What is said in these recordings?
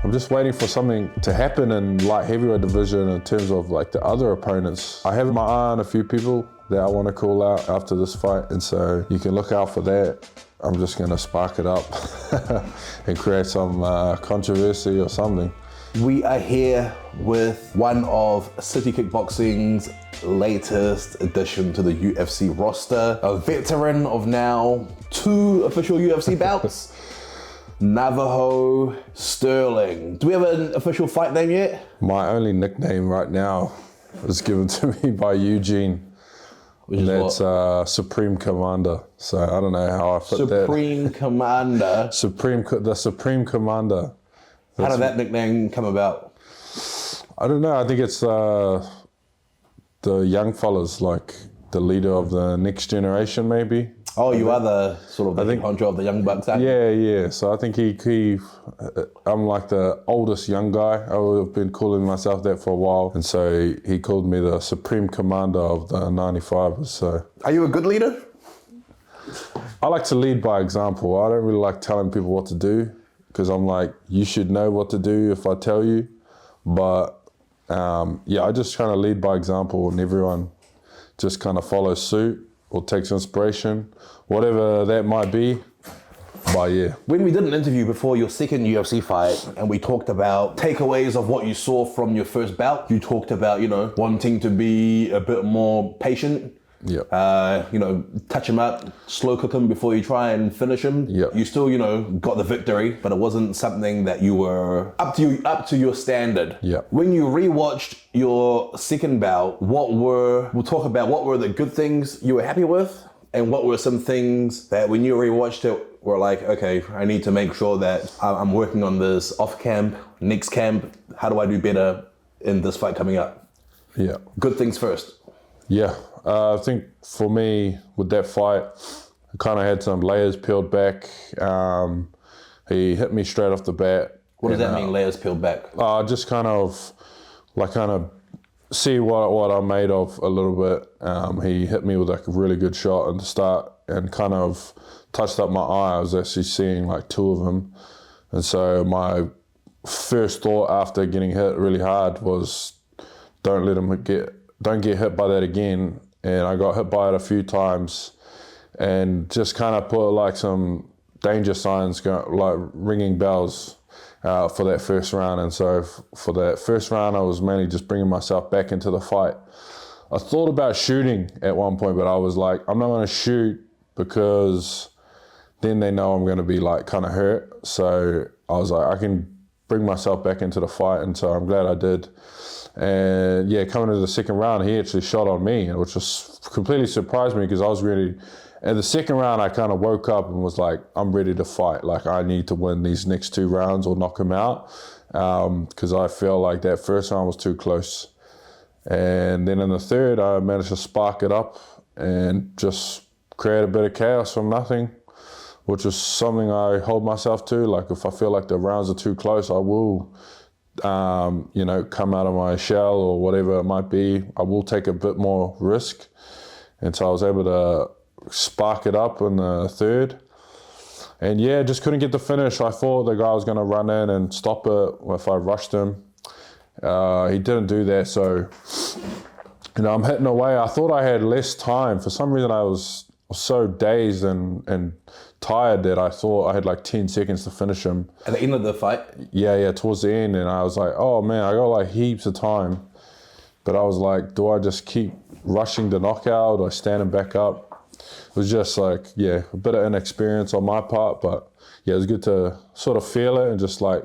I'm just waiting for something to happen in light heavyweight division in terms of like the other opponents. I have my eye on a few people that I want to call out after this fight, and so you can look out for that. I'm just going to spark it up and create some controversy or something. We are here with one of City Kickboxing's latest addition to the UFC roster, a veteran of now 2 official UFC bouts, Navajo Stirling. Do we have an official fight name yet? My only nickname right now was given to me by Eugene. Which is that's Supreme Commander. So I don't know how I put that. Supreme Commander. The Supreme Commander. How did that nickname come about? I don't know. I think it's the young fellas, like the leader of the next generation, maybe. Oh, you are the sort of the honcho of the young bucks. Yeah. So I think I'm like the oldest young guy. I've been calling myself that for a while, and so he called me the Supreme Commander of the 95ers. So, are you a good leader? I like to lead by example. I don't really like telling people what to do, because I'm like, you should know what to do if I tell you. But I just kind of lead by example, and everyone just kind of follows suit or takes inspiration, whatever that might be. But yeah. When we did an interview before your second UFC fight, and we talked about takeaways of what you saw from your first bout, you talked about, wanting to be a bit more patient. Yeah. Touch him up, slow cook him before you try and finish him. Yeah. You still, got the victory, but it wasn't something that you were up to your standard. Yeah. When you rewatched your second bout, we'll talk about what were the good things you were happy with, and what were some things that when you rewatched it were like, okay, I need to make sure that I'm working on this off camp, next camp. How do I do better in this fight coming up? Yeah. Good things first. Yeah. I think for me, with that fight, I kind of had some layers peeled back. He hit me straight off the bat. What does that mean, layers peeled back? Just kind of see what I'm made of a little bit. He hit me with like a really good shot at the start and kind of touched up my eye. I was actually seeing like 2 of them. And so my first thought after getting hit really hard was, don't get hit by that again. And I got hit by it a few times, and just kind of put like some danger signs, like ringing bells for that first round. And so for that first round, I was mainly just bringing myself back into the fight. I thought about shooting at one point, but I was like, I'm not going to shoot because then they know I'm going to be like kind of hurt. So I was like, I can bring myself back into the fight, and so I'm glad I did. And yeah, coming into the second round, he actually shot on me, which was completely surprised me, because I was ready. In the second round, I kind of woke up and was like, I'm ready to fight. Like, I need to win these next 2 rounds or knock him out, because I feel like that first round was too close. And then in the third, I managed to spark it up and just create a bit of chaos from nothing, which is something I hold myself to. Like, if I feel like the rounds are too close, I will come out of my shell or whatever it might be. I will take a bit more risk. And so I was able to spark it up in the third. And yeah, just couldn't get the finish. I thought the guy was going to run in and stop it if I rushed him. He didn't do that. So, I'm hitting away. I thought I had less time. For some reason, I was so dazed and tired that I thought I had like 10 seconds to finish him. At the end of the fight? Yeah, towards the end. And I was like, oh man, I got like heaps of time. But I was like, do I just keep rushing the knockout or standing back up? It was just like, a bit of inexperience on my part. But yeah, it was good to sort of feel it and just like,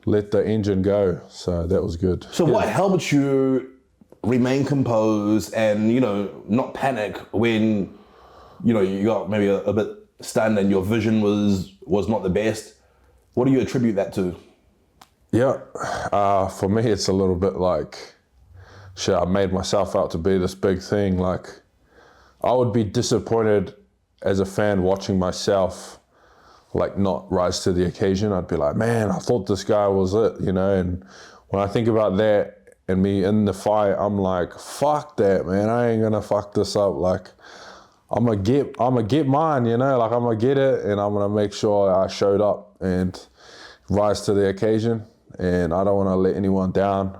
let the engine go. So that was good. So what helped you remain composed and, not panic when, you got maybe a bit stunned and your vision was not the best? What do you attribute that to? Yeah, for me, it's a little bit like, I made myself out to be this big thing. Like, I would be disappointed as a fan watching myself, like, not rise to the occasion. I'd be like, man, I thought this guy was it, and when I think about that, and me in the fight, I'm like, fuck that, man. I ain't gonna fuck this up. Like, I'm gonna get mine, like, I'm gonna get it, and I'm gonna make sure I showed up. And rise to the occasion, and I don't want to let anyone down.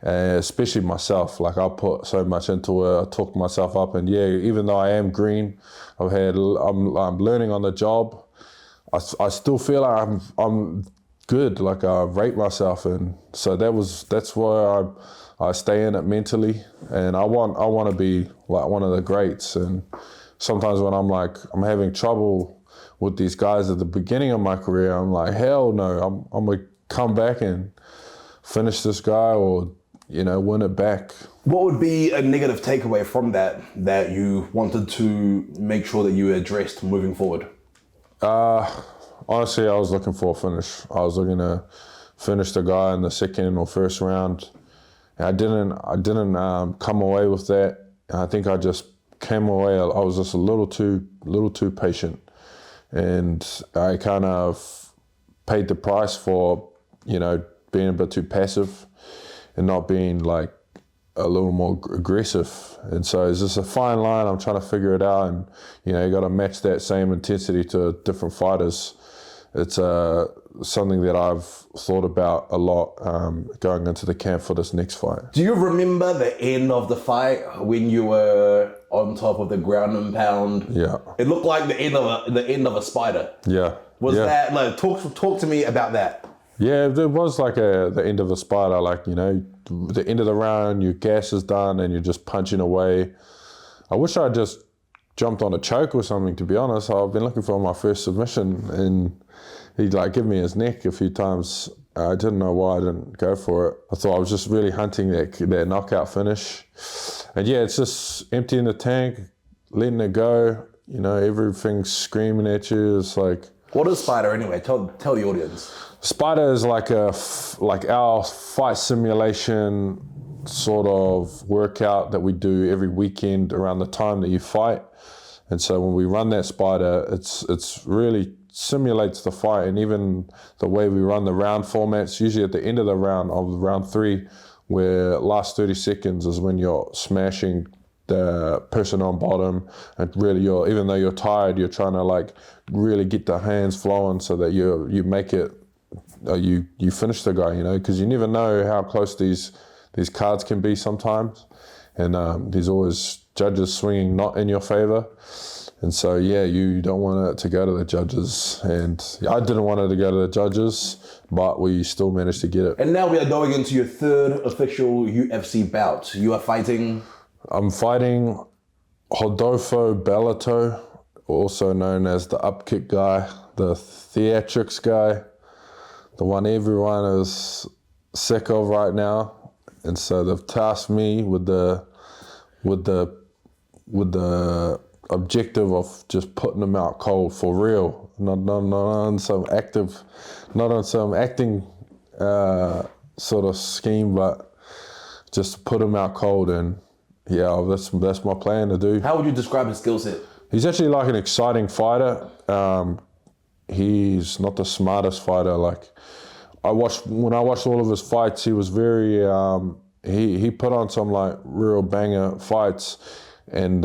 Especially myself, like I put so much into it. I talk myself up, and yeah, even though I am green, I'm learning on the job. I still feel like I'm good. Like I rate myself, and so that's why I stay in it mentally, and I want to be like one of the greats. And sometimes when I'm having trouble with these guys at the beginning of my career, I'm like, hell no, I'm gonna come back and finish this guy, or win it back. What would be a negative takeaway from that you wanted to make sure that you addressed moving forward? Honestly, I was looking for a finish. I was looking to finish the guy in the second or first round. And I didn't come away with that. I think I just came away. I was just a little too patient, and I kind of paid the price for being a bit too passive and not being like a little more aggressive. And so it's just a fine line. I'm trying to figure it out, and you got to match that same intensity to different fighters. It's something that I've thought about a lot going into the camp for this next fight. Do you remember the end of the fight when you were on top of the ground and pound? Yeah. It looked like the end of a spider. Yeah. Was that like talk to me about that? Yeah, it was like the end of a spider. Like the end of the round, your gas is done, and you're just punching away. I wish I just jumped on a choke or something. To be honest, I've been looking for my first submission, and he'd give me his neck a few times. I didn't know why I didn't go for it. I thought I was just really hunting that knockout finish. And yeah, it's just emptying the tank, letting it go. Everything's screaming at you. It's like, what is Spider anyway? Tell the audience. Spider is like our fight simulation sort of workout that we do every weekend around the time that you fight. And so when we run that Spider, it's really simulates the fight, and even the way we run the round formats, usually at the end of the round, of round 3, where last 30 seconds is when you're smashing the person on bottom, and really even though you're tired, you're trying to really get the hands flowing so that you make it, you finish the guy, because you never know how close these cards can be sometimes, and there's always judges swinging not in your favor. And so, yeah, you don't want it to go to the judges. And I didn't want it to go to the judges, but we still managed to get it. And now we are going into your third official UFC bout. You are fighting? I'm fighting Rodolfo Bellato, also known as the upkick guy, the theatrics guy, the one everyone is sick of right now. And so they've tasked me with the objective of just putting them out cold for real, not on some acting sort of scheme, but just to put him out cold. And yeah, that's my plan to do. How would you describe his skill set? He's actually like an exciting fighter. He's not the smartest fighter. When I watched all of his fights, he was very he put on some real banger fights, and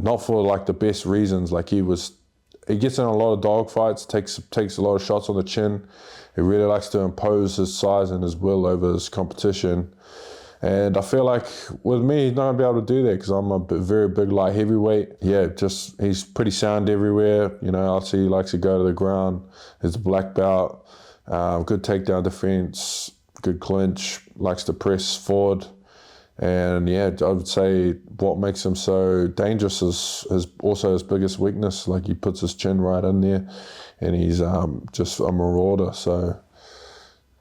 not for the best reasons. He gets in a lot of dog fights, takes a lot of shots on the chin. He really likes to impose his size and his will over his competition. And I feel like with me, he's not going to be able to do that because I'm a very big light heavyweight. Yeah, he's pretty sound everywhere. I see he likes to go to the ground. He's a black belt, good takedown defense, good clinch, likes to press forward. And yeah, I would say what makes him so dangerous is also his biggest weakness. He puts his chin right in there, and he's just a marauder. So,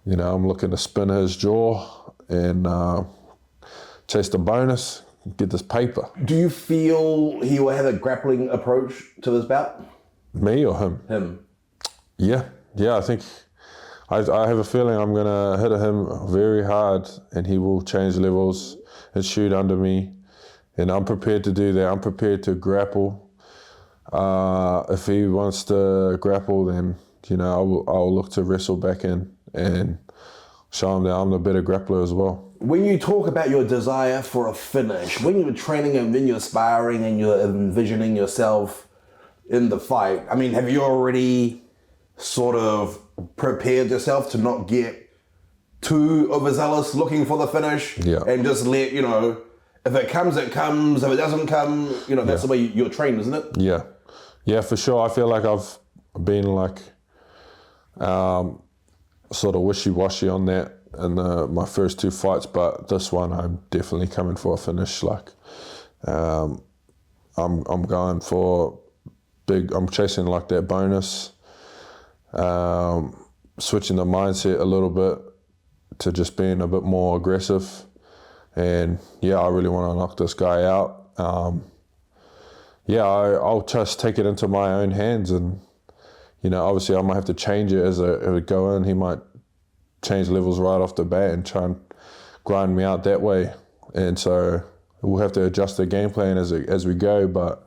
I'm looking to spin his jaw and chase the bonus, get this paper. Do you feel he will have a grappling approach to this bout? Me or him? Him. Yeah, I think I have a feeling I'm going to hit him very hard, and he will change levels and shoot under me. And I'm prepared to do that. I'm prepared to grapple. If he wants to grapple, then, I'll look to wrestle back in and show him that I'm the better grappler as well. When you talk about your desire for a finish, when you're training and when you're sparring and you're envisioning yourself in the fight, have you already sort of prepared yourself to not get too overzealous looking for the finish, and just let, if it comes, it comes. If it doesn't come, that's the way you're trained, isn't it? Yeah, for sure. I feel like I've been like sort of wishy-washy on that in my first 2 fights, but this one I'm definitely coming for a finish. Like I'm going for big. I'm chasing like that bonus. Switching the mindset a little bit to just being a bit more aggressive, and I really want to knock this guy out. I'll just take it into my own hands, and obviously I might have to change it as I go in. He might change levels right off the bat and try and grind me out that way, and so we'll have to adjust the game plan as we go. But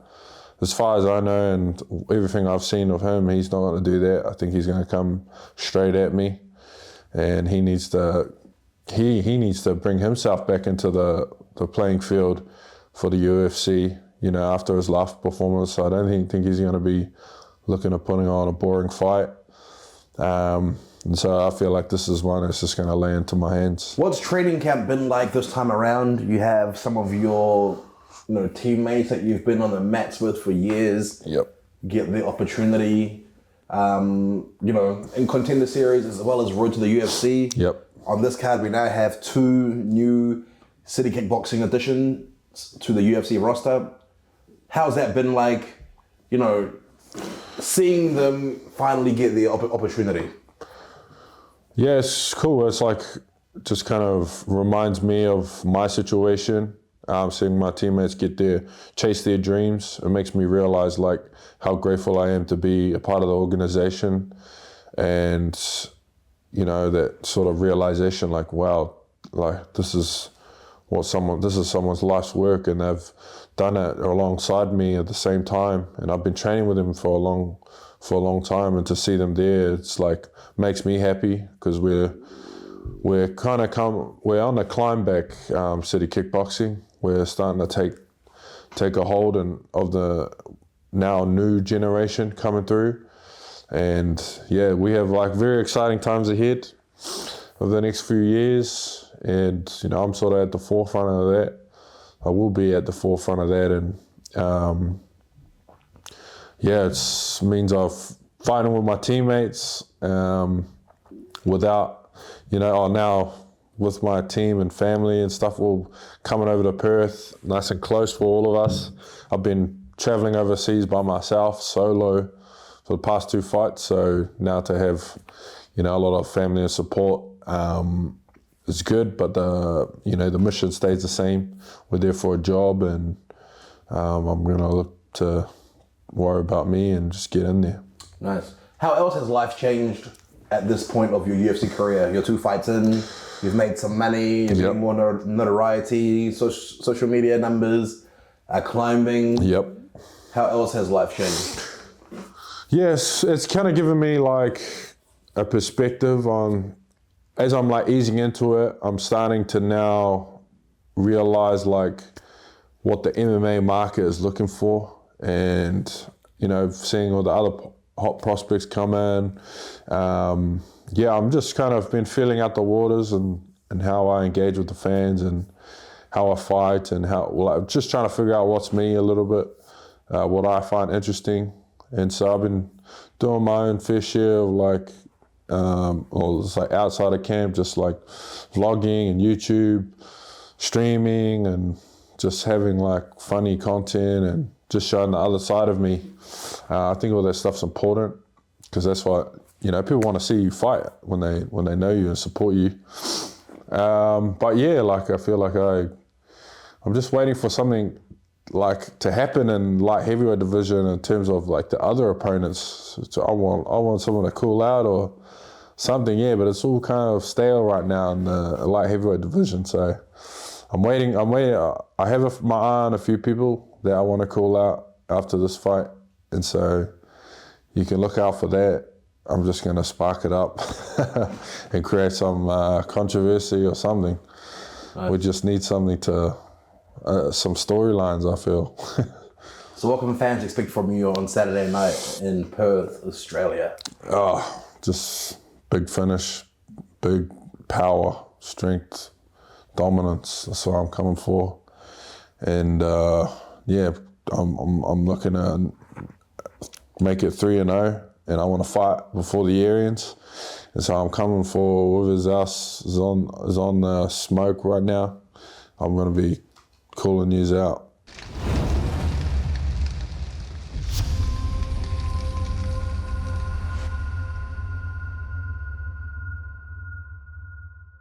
as far as I know and everything I've seen of him, he's not going to do that. I think he's going to come straight at me, and he needs to bring himself back into the playing field for the UFC. After his last performance, I don't think he's going to be looking at putting on a boring fight. And so I feel like this is one that's just going to lay into my hands. What's training camp been like this time around? You have some of your teammates that you've been on the mats with for years. Yep. Get the opportunity, in Contender Series as well as Road to the UFC. Yep. On this card, we now have 2 new City Kickboxing additions to the UFC roster. How's that been like, seeing them finally get the opportunity? Yeah, it's cool. It's like, just kind of reminds me of my situation. Seeing my teammates chase their dreams. It makes me realize like how grateful I am to be a part of the organization, and that sort of realization, like, wow, like this is someone's life's work, and they've done it alongside me at the same time, and I've been training with them for a long time, and to see them there, it's like makes me happy, because we're on the climb back. City Kickboxing, we're starting to take a hold of the now new generation coming through, and we have like very exciting times ahead of the next few years, and I'm sort of at the forefront of that. I will be at the forefront of that, and it means I've fighting with my teammates without, now with my team and family and stuff, all coming over to Perth, nice and close for all of us. I've been traveling overseas by myself, solo, for the past 2 fights, so now to have, a lot of family and support is good, but the mission stays the same. We're there for a job, and I'm going to look to worry about me and just get in there. Nice. How else has life changed at this point of your UFC career? You're 2 fights in, you've made some money, you've made more notoriety, social media numbers, climbing. Yep. How else has life changed? Yes, it's kind of given me like a perspective on, as I'm like easing into it, I'm starting to now realize like what the MMA market is looking for, and seeing all the other hot prospects come in. I'm just kind of been feeling out the waters and how I engage with the fans and how I fight, and I'm just trying to figure out what's me a little bit, what I find interesting. And so I've been doing my own fair share of like, it's like outside of camp, just like vlogging and YouTube, streaming, and just having like funny content and just showing the other side of me. I think all that stuff's important, because that's what, people want to see you fight when they know you and support you. I feel like I'm just waiting for something like to happen in light heavyweight division in terms of like the other opponents. So I want someone to cool out or something, but it's all kind of stale right now in the light heavyweight division. So I'm waiting. I have my eye on a few people that I want to call out after this fight, and so you can look out for that. I'm just going to spark it up and create some controversy or something. Nice. We just need something to, some storylines, I feel. So what can fans expect from you on Saturday night in Perth, Australia? Just big finish, big power, strength, dominance. That's what I'm coming for. And yeah, I'm looking to make it 3-0, and I want to fight before the year ends. And so I'm coming for whoever's else is on smoke right now. I'm going to be calling yous out.